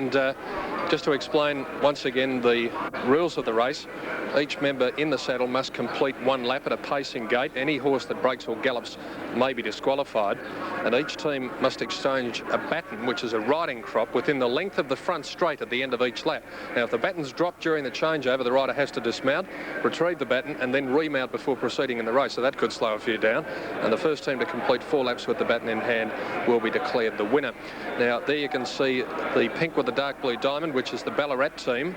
And just to explain once again the rules of the race, each member in the saddle must complete one lap at a pacing gait. Any horse that breaks or gallops may be disqualified, and each team must exchange a baton, which is a riding crop, within the length of the front straight at the end of each lap. Now, if the baton's dropped during the changeover, the rider has to dismount, retrieve the baton, and then remount before proceeding in the race, so that could slow a few down. And the first team to complete 4 laps with the baton in hand will be declared the winner. Now, there you can see the pink with the dark blue diamond, which is the Ballarat team,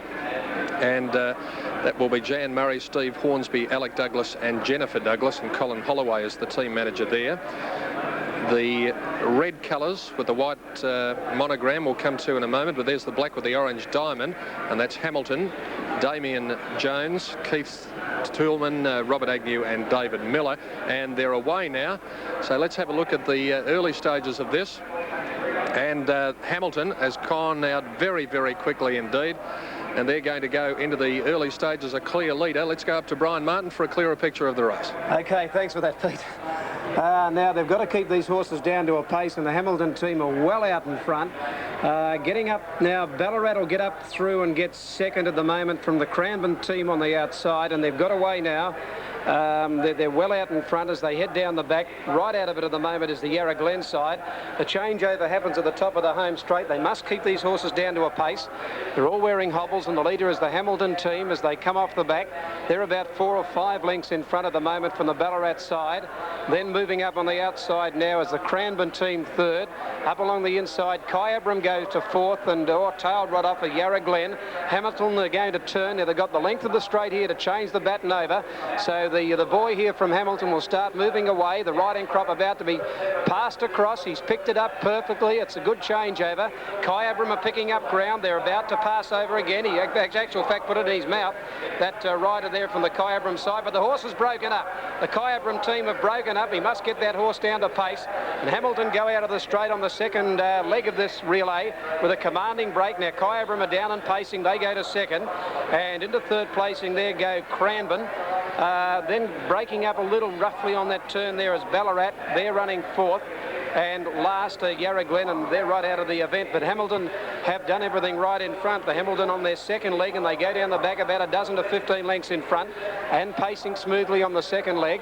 and that will be Jan Murray, Steve Hornsby, Alec Douglas and Jennifer Douglas, and Colin Holloway is the team manager there. The red colours with the white monogram we'll come to in a moment, but there's the black with the orange diamond, and that's Hamilton, Damien Jones, Keith Toolman, Robert Agnew and David Miller, and they're away now. So let's have a look at the early stages of this. And Hamilton has gone out very, very quickly indeed, and they're going to go into the early stages a clear leader. Let's go up to Brian Martin for a clearer picture of the race. Okay, thanks for that, Pete. Now they've got to keep these horses down to a pace, and the Hamilton team are well out in front. Getting up now, Ballarat will get up through and get second at the moment from the Cranbourne team on the outside, and they've got away now. They're well out in front as they head down the back. Right out of it at the moment is the Yarra Glen side. The changeover happens at the top of the home straight. They must keep these horses down to a pace. They're all wearing hobbles, and the leader is the Hamilton team as they come off the back. They're about 4 or 5 lengths in front at the moment from the Ballarat side. Then moving up on the outside now is the Cranbourne team third. Up along the inside, Kyabram goes to fourth, and tailed right off of Yarra Glen. Hamilton are going to turn. Now they've got the length of the straight here to change the baton over. So the boy here from Hamilton will start moving away. The riding crop about to be passed across. He's picked it up perfectly. It's a good changeover. Kyabram are picking up ground. They're about to pass over again. He actual fact put it in his mouth, that rider there from the Kyabram side, but the horse has broken up. The Kyabram team have broken up. He must get that horse down to pace, and Hamilton go out of the straight on the second leg of this relay with a commanding break. Now Kyabram are down and pacing. They go to second, and into third placing there go Cranbourne. Then breaking up a little roughly on that turn there is Ballarat. They're running fourth. And last, Yarra Glen, and they're right out of the event. But Hamilton have done everything right in front. The Hamilton on their second leg, and they go down the back about a dozen to 15 lengths in front, and pacing smoothly on the second leg.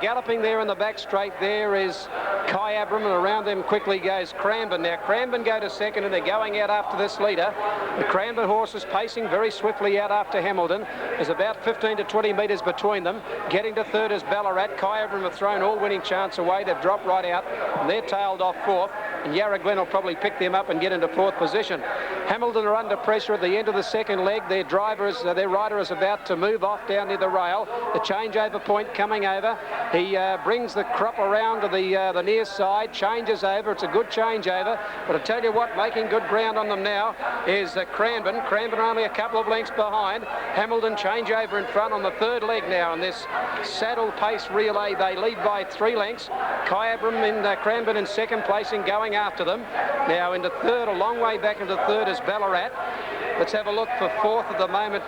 Galloping there in the back straight there is Kyabram, and around them quickly goes Cranbourne. Now Cranbourne go to second, and they're going out after this leader. The Cranbourne horse is pacing very swiftly out after Hamilton. There's about 15 to 20 metres between them. Getting to third is Ballarat. Kyabram have thrown all winning chance away. They've dropped right out. They're tailed off fourth, and Yarra Glen will probably pick them up and get into fourth position. Hamilton are under pressure at the end of the second leg. Their rider is about to move off down near the rail. The changeover point coming over. He brings the crop around to the near side, changes over. It's a good changeover, but I tell you what, making good ground on them now is Cranbourne. Cranbourne are only a couple of lengths behind. Hamilton changeover in front on the third leg now in this saddle pace relay. They lead by 3 lengths. Kyabram in Cranbourne in second placing, going after them. Now into third, a long way back into third is Ballarat. Let's have a look for fourth at the moment.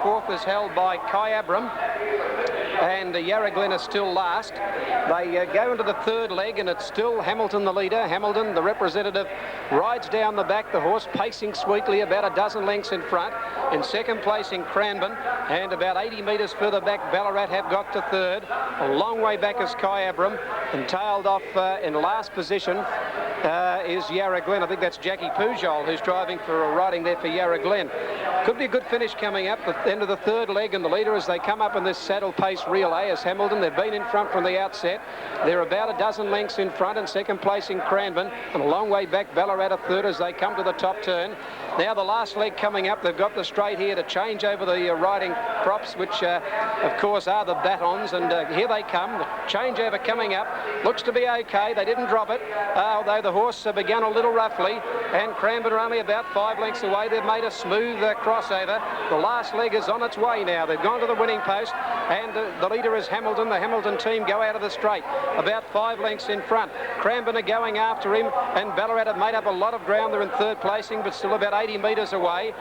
Fourth is held by Kyabram, and Yarra Glen is still last. They go into the third leg, and it's still Hamilton the leader. Hamilton, the representative, rides down the back. The horse pacing sweetly, about a dozen lengths in front. In second placing Cranbourne, and about 80 metres further back Ballarat have got to third. A long way back is Kyabram, and tailed off in last position is Yarra Glen. I think that's Jackie Pujol who's riding there for Yarra Glen. Could be a good finish coming up at the end of the third leg, and the leader as they come up in this saddle pace relay is Hamilton. They've been in front from the outset. They're about a dozen lengths in front, and second placing Cranbourne, and a long way back Ballarat a third as they come to the top turn. Now the last leg coming up, they've got the straight here to change over the riding props, which of course are the batons, and here they come. The changeover coming up, looks to be okay. They didn't drop it, although the horse began a little roughly, and Cranbourne are only about 5 lengths away. They've made a smooth crossover. The last leg is on its way now. They've gone to the winning post, and the leader is Hamilton. The Hamilton team go out of the straight, about 5 lengths in front. Cranbourne are going after him, and Ballarat have made up a lot of ground. They're in third placing, but still about 80 metres away.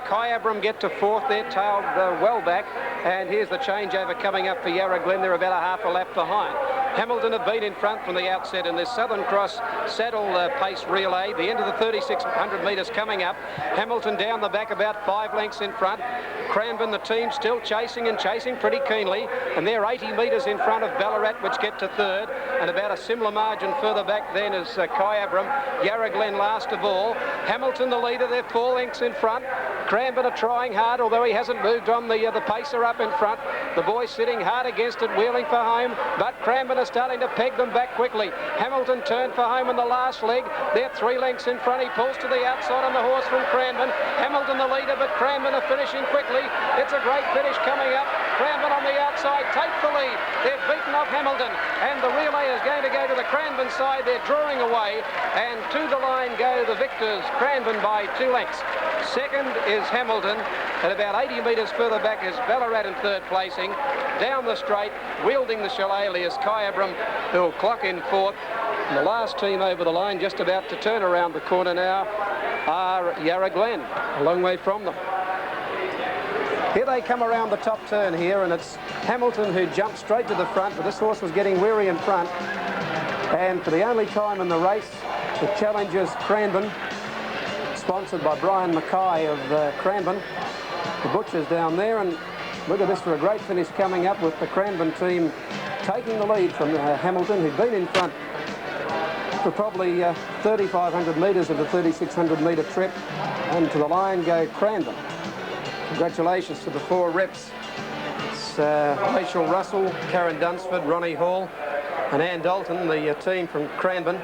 Kyabram get to fourth. They're tailed well back, and here's the changeover coming up for Yarra Glen. They're about a half a lap behind. Hamilton have been in front from the outset in this Southern Cross saddle pace relay. The end of the 3,600 metres coming up. Hamilton down the back about 5 lengths in front. Cranbourne, the team, still chasing and chasing pretty keenly, and they're 80 metres in front of Ballarat, which get to third, and about a similar margin further back then is Kyabram. Yarra Glen last of all. Hamilton the leader, they're 4 lengths in front. Cranbourne are trying hard, although he hasn't moved on. The pacer up in front. The boys sitting hard against it, wheeling for home, but Cranbourne are starting to peg them back quickly. Hamilton turned for home in the last leg. They're 3 lengths in front. He pulls to the outside on the horse from Cranbourne. Hamilton the leader, but Cranbourne are finishing quickly. It's a great finish coming up. Cranbourne on the outside take the lead. They've beaten off Hamilton, and the relay is going to go to the Cranbourne side. They're drawing away, and to the line go the victors, Cranbourne by 2 lengths. Second is Hamilton, and about 80 metres further back is Ballarat in third placing. Down the straight, wielding the shillelagh is Kyabram, who'll clock in fourth. And the last team over the line, just about to turn around the corner now, are Yarra Glen, a long way from them. Here they come around the top turn here, and it's Hamilton who jumped straight to the front, but this horse was getting weary in front. And for the only time in the race, the challengers Cranbourne, sponsored by Brian Mackay of Cranbourne, the butchers down there, and look at this for a great finish coming up with the Cranbourne team taking the lead from Hamilton, who'd been in front for probably 3,500 metres of the 3,600 metre trip, and to the line go Cranbourne. Congratulations to the 4 reps. It's Rachel Russell, Karen Dunsford, Ronnie Hall and Ann Dalton, the team from Cranbourne.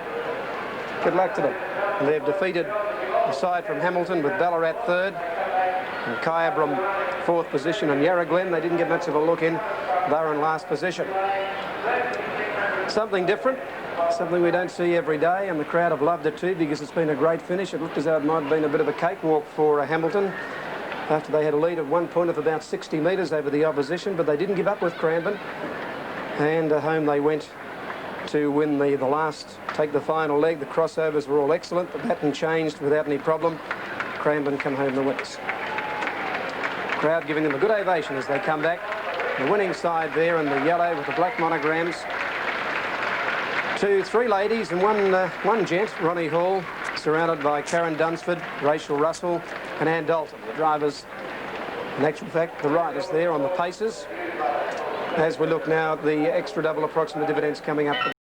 Good luck to them. And they've defeated the side from Hamilton with Ballarat third and Kyabram 4th position, and Yarra Glen they didn't get much of a look in. They were in last position. Something different, something we don't see every day, and the crowd have loved it too because it's been a great finish. It looked as though it might have been a bit of a cakewalk for Hamilton after they had a lead at one point of about 60 metres over the opposition, but they didn't give up with Cranbourne, and home they went to win the last, take the final leg. The crossovers were all excellent. The pattern changed without any problem. Cranbourne come home the winners. Crowd giving them a good ovation as they come back. The winning side there in the yellow with the black monograms. 3 ladies and one gent, Ronnie Hall, surrounded by Karen Dunsford, Rachel Russell and Ann Dalton. The drivers, in actual fact, the riders there on the paces. As we look now at the extra double approximate dividends coming up.